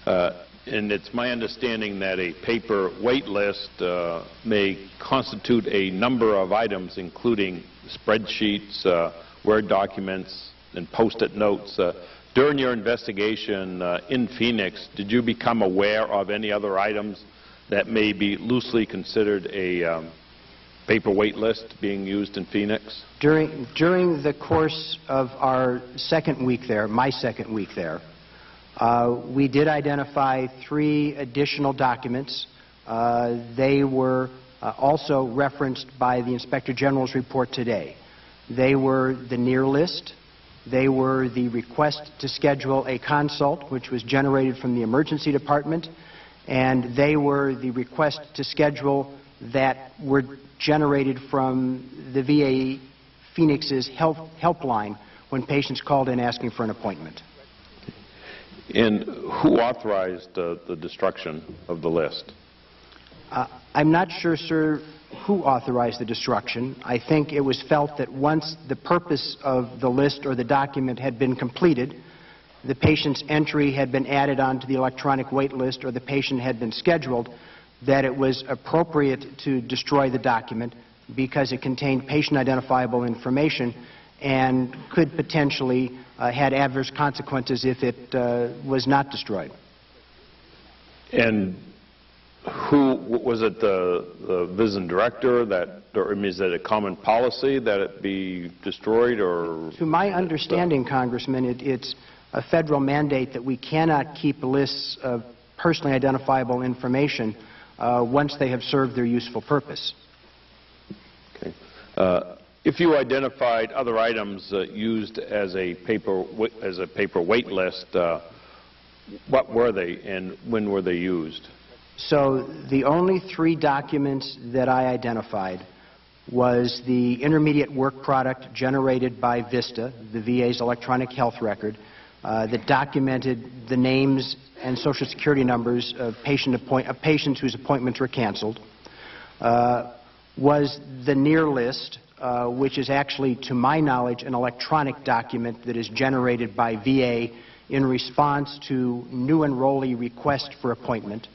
And it's my understanding that a paper wait list may constitute a number of items, including spreadsheets, Word documents, and Post-it notes. During your investigation in Phoenix, did you become aware of any other items that may be loosely considered a paper wait list being used in Phoenix? During the course of our second week there, my second week there, we did identify 3 additional documents. They were also referenced by the Inspector General's report today. They were the near list. They were the request to schedule a consult, which was generated from the emergency department, and they were the request to schedule that were generated from the VA Phoenix's helpline when patients called in asking for an appointment. And who authorized the destruction of the list? I'm not sure, sir, who authorized the destruction. I think it was felt that once the purpose of the list or the document had been completed, the patient's entry had been added onto the electronic wait list, or the patient had been scheduled, that it was appropriate to destroy the document because it contained patient-identifiable information and could potentially had adverse consequences if it was not destroyed. And who was it? The visiting director that, or is it a common policy that it be destroyed, or? To my understanding, Congressman, it's a federal mandate that we cannot keep lists of personally identifiable information once they have served their useful purpose. Okay. If you identified other items used as a paper wait list, what were they and when were they used? So the only 3 documents that I identified was the intermediate work product generated by VISTA, the VA's electronic health record, that documented the names and Social Security numbers of patients whose appointments were canceled, was the near list, which is actually, to my knowledge, an electronic document that is generated by VA in response to new enrollee request for appointment.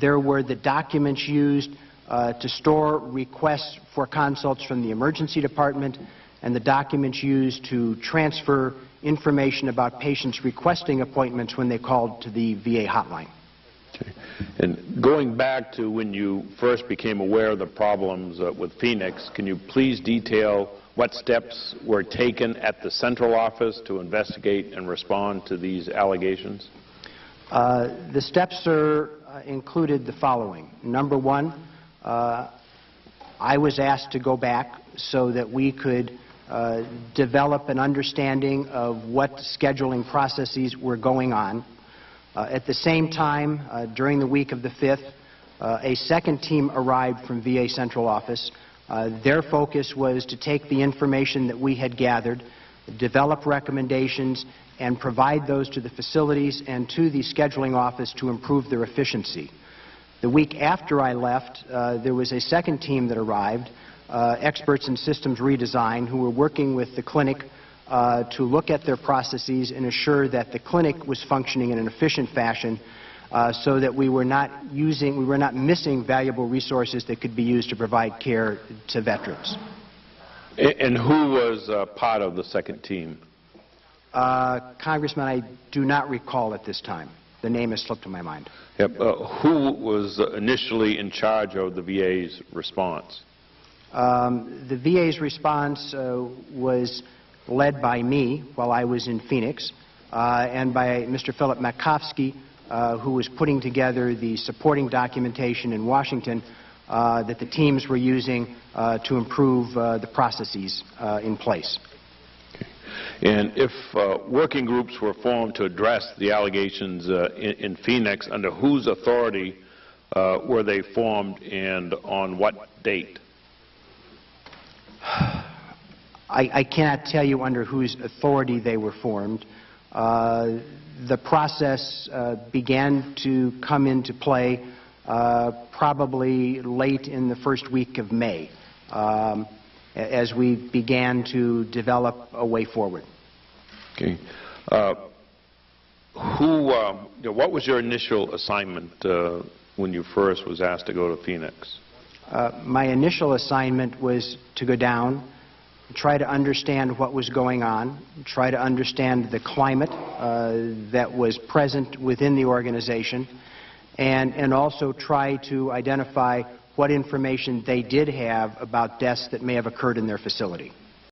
There were the documents used to store requests for consults from the emergency department, and the documents used to transfer information about patients requesting appointments when they called to the VA hotline. Okay. And going back to when you first became aware of the problems with Phoenix, can you please detail what steps were taken at the central office to investigate and respond to these allegations? The steps, sir, included the following. Number 1, I was asked to go back so that we could develop an understanding of what scheduling processes were going on. At the same time, during the week of the 5th, a second team arrived from VA Central Office. Their focus was to take the information that we had gathered, develop recommendations, and provide those to the facilities and to the scheduling office to improve their efficiency. The week after I left, there was a second team that arrived, experts in systems redesign, who were working with the clinic to look at their processes and assure that the clinic was functioning in an efficient fashion so that we were not missing valuable resources that could be used to provide care to veterans. And who was part of the second team? Congressman, I do not recall at this time. The name has slipped from my mind. Yep. Who was initially in charge of the VA's response? The VA's response was led by me while I was in Phoenix, and by Mr. Philip Makovsky, who was putting together the supporting documentation in Washington that the teams were using to improve the processes in place. Okay. And if working groups were formed to address the allegations in Phoenix, under whose authority were they formed and on what date? I cannot tell you under whose authority they were formed. The process began to come into play probably late in the first week of May as we began to develop a way forward. Okay. what was your initial assignment when you first was asked to go to Phoenix? My initial assignment was to go down, try to understand what was going on, try to understand the climate that was present within the organization, and also try to identify what information they did have about deaths that may have occurred in their facility.